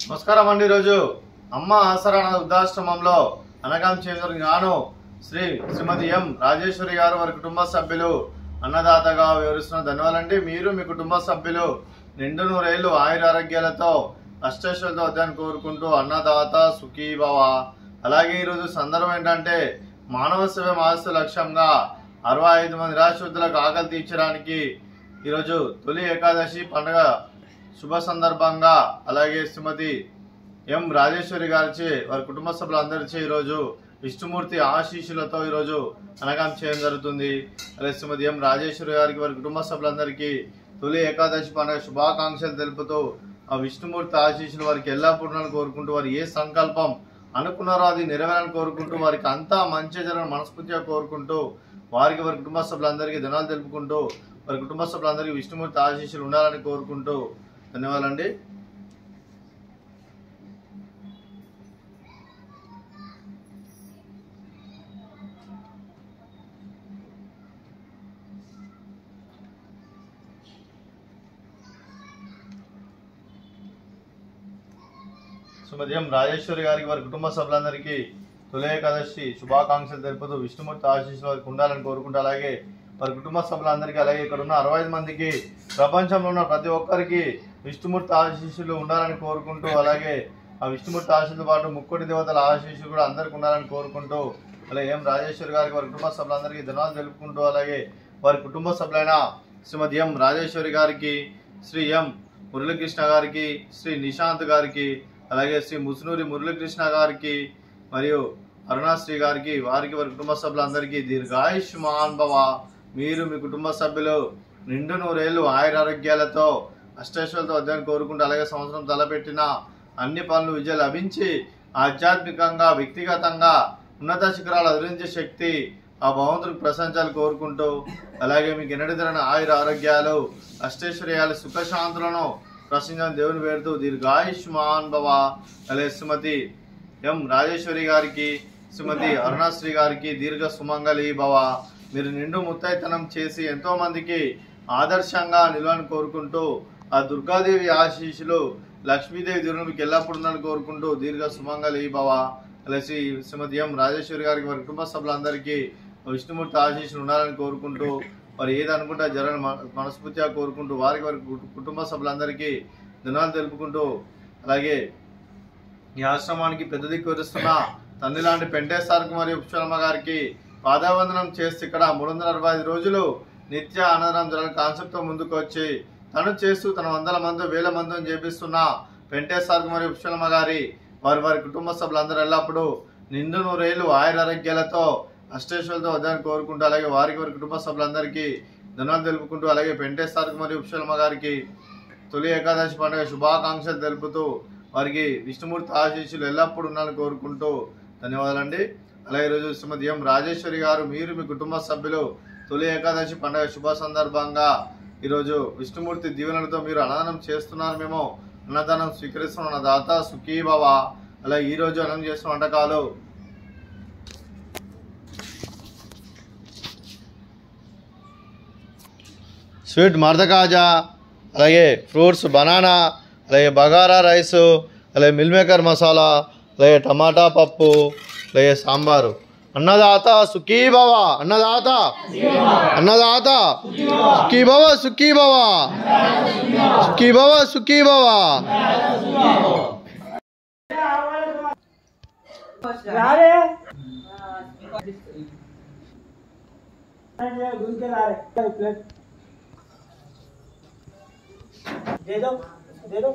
నమస్కారం అండి। ఈరోజు అమ్మ ఆసరా వృద్ధాశ్రమంలో అనగాం చేంద్రుని గాను శ్రీమతి ఎం రాజేశ్వరి గారు వారి కుటుంబ సభ్యులు అన్నదాతగా వివరిస్తున్న ధన్యవాదాలండి। మీరు మీ కుటుంబ సభ్యులు నిండు నూరేళ్లు ఆయుర ఆరోగ్యాలతో అష్టైశ్వర్యాలతో వద్దని కోరుకుంటూ అన్నదాత సుఖీ భవ। అలాగే ఈరోజు సందర్భం ఏంటంటే మానవ సేవ మానవ లక్ష్యంగా 65 మంది నిరాశ్రితులకు ఆకలి తీర్చడానికి ఈరోజు తొలి ఏకాదశి పండుగ శుభ సందర్భంగా అలాగే శ్రీమతి ఎం రాజేశ్వరి గారిచే వారి కుటుంబ సభ్యులందరిచే ఈరోజు విష్ణుమూర్తి ఆశీస్సులతో ఈరోజు అనగాం చేయడం జరుగుతుంది। అలాగే శ్రీమతి ఎం రాజేశ్వరి గారికి వారి కుటుంబ సభ్యులందరికీ తొలి ఏకాదశి పండుగ శుభాకాంక్షలు తెలుపుతూ ఆ విష్ణుమూర్తి ఆశీస్సులు వారికి ఎల్లప్పుడూ కోరుకుంటూ వారు ఏ సంకల్పం అనుకున్నారో అది నెరవేరాలని కోరుకుంటూ వారికి అంతా మంచి జరగని మనస్ఫూర్తిగా కోరుకుంటూ వారికి వారి కుటుంబ సభ్యులందరికీ ధన్యవాదాలు తెలుపుకుంటూ వారి కుటుంబ సభ్యులందరికీ విష్ణుమూర్తి ఆశీస్సులు ఉండాలని కోరుకుంటూ ధన్యవాదాలండి। శ్రీమతి ఎం రాజేశ్వరి గారికి వారి కుటుంబ సభ్యులందరికీ తొలి ఏకాదశి శుభాకాంక్షలు తెలుపుతూ విష్ణుమూర్తి ఆశీస్సులు వారికి ఉండాలని కోరుకుంటూ అలాగే వారి కుటుంబ సభ్యులందరికీ అలాగే ఇక్కడ ఉన్న 65 మందికి ప్రపంచంలో ఉన్న ప్రతి ఒక్కరికి విష్ణుమూర్తి ఆశీస్సులు ఉండాలని కోరుకుంటూ అలాగే ఆ విష్ణుమూర్తి ఆశీస్సులతో పాటు ముక్కోటి దేవతల ఆశీస్సులు కూడా అందరికీ ఉండాలని కోరుకుంటూ అలాగే ఎం రాజేశ్వరి గారికి వారి కుటుంబ సభ్యులందరికీ ధన్యవాదాలు తెలుపుకుంటూ అలాగే వారి కుటుంబ సభ్యులైన శ్రీమతి ఎం రాజేశ్వరి గారికి శ్రీ ఎం మురళీకృష్ణ గారికి శ్రీ నిశాంత్ గారికి అలాగే శ్రీ ముసునూరి మురళీకృష్ణ గారికి మరియు అరుణాశ్రీ గారికి వారికి వారి కుటుంబ సభ్యులందరికీ దీర్ఘాయుష్మాన్ భవ। మీరు మీ కుటుంబ సభ్యులు నిండు నూరేళ్లు ఆయుర ఆరోగ్యాలతో అష్టైశ్వర్యాలతో వద్దని కోరుకుంటూ అలాగే సంవత్సరం తలపెట్టిన అన్ని పనులు విజయం లభించి ఆధ్యాత్మికంగా వ్యక్తిగతంగా ఉన్నత శిఖరాలు అధిరించే శక్తి ఆ భగవంతుడికి ప్రశంసాలు కోరుకుంటూ అలాగే మీకు ఎన్నటి తరని ఆయుర ఆరోగ్యాలు అష్టైశ్వర్యాలు సుఖశాంతులను ప్రశ్నించిన దేవుని పేరుతూ దీర్ఘాయుష్మాన్ భవ। అలాగే శ్రీమతి ఎం రాజేశ్వరి గారికి శ్రీమతి అరుణాశ్రీ గారికి దీర్ఘ సుమంగళి భవ। మీరు నిండు ముత్తైతనం చేసి ఎంతో మందికి ఆదర్శంగా నిలవని కోరుకుంటూ ఆ దుర్గాదేవి ఆశీస్సులు లక్ష్మీదేవి దేవుని మీకు ఎల్లప్పుడూ ఉందని కోరుకుంటూ దీర్ఘ సుమంగళి భవ। అలాగే శ్రీమతి ఎం రాజేశ్వరి గారికి వారి కుటుంబ సభ్యులందరికీ విష్ణుమూర్తి ఆశీస్సులు ఉండాలని కోరుకుంటూ వారు ఏది అనుకుంటా జరగని మనస్ఫూర్తిగా కోరుకుంటూ వారికి వారి కుటుంబ సభ్యులందరికీ ధన్యవాదాలు తెలుపుకుంటూ అలాగే ఈ ఆశ్రమానికి పెద్ద దిక్కు వరుస్తున్న తండ్రి లాంటి పెంటేశ్వరకు మరియు పుష్పలమ్మ గారికి పాదావందనం చేస్తే ఇక్కడ 365 రోజులు నిత్య అన్నదానం జరగని కాన్సెప్ట్తో ముందుకు వచ్చి తను చేస్తూ తన 100 మంది 1000 మందిని చేపిస్తున్న పెంటేశ్వరకు మరియు పుష్పలమ్మ గారి వారి వారి కుటుంబ సభ్యులందరూ ఎల్లప్పుడూ నిండు నూరేళ్లు ఆయుర ఆరోగ్యాలతో అష్టైశ్వర్యాలతో వద్దని కోరుకుంటూ అలాగే వారికి వారి కుటుంబ సభ్యులందరికీ ధన్యవాదాలు తెలుపుకుంటూ అలాగే పెంటేశ్వరకు మరియు పుష్పలమ్మ గారికి తొలి ఏకాదశి పండుగ శుభాకాంక్షలు తెలుపుతూ వారికి విష్ణుమూర్తి ఆశీస్సులు ఎల్లప్పుడూ ఉండాలని కోరుకుంటూ ధన్యవాదాలండి। అలాగే ఈరోజు శ్రీమతి ఎం రాజేశ్వరి గారు మీరు మీ కుటుంబ సభ్యులు తొలి ఏకాదశి పండుగ శుభ సందర్భంగా ఈరోజు విష్ణుమూర్తి దీవెనలతో మీరు అన్నదానం చేస్తున్నారు, మేము అన్నదానం స్వీకరిస్తున్న దాత సుఖీ భవ। అలాగే ఈరోజు అన్నం చేస్తున్న వంటకాలు స్వీట్ మర్దకాజా, అలాగే ఫ్రూట్స్ బనానా, అలాగే బగారా రైసు, అలాగే మిల్ మేకర్ మసాలా, అలాగే టమాటా పప్పు, అలాగే సాంబారు। అన్నదాత సుఖీ భవ, అన్నదాత అన్నదాత సుఖీ భవ సుఖీ భవ సుఖీ భవ సుఖీ భవ। दे दो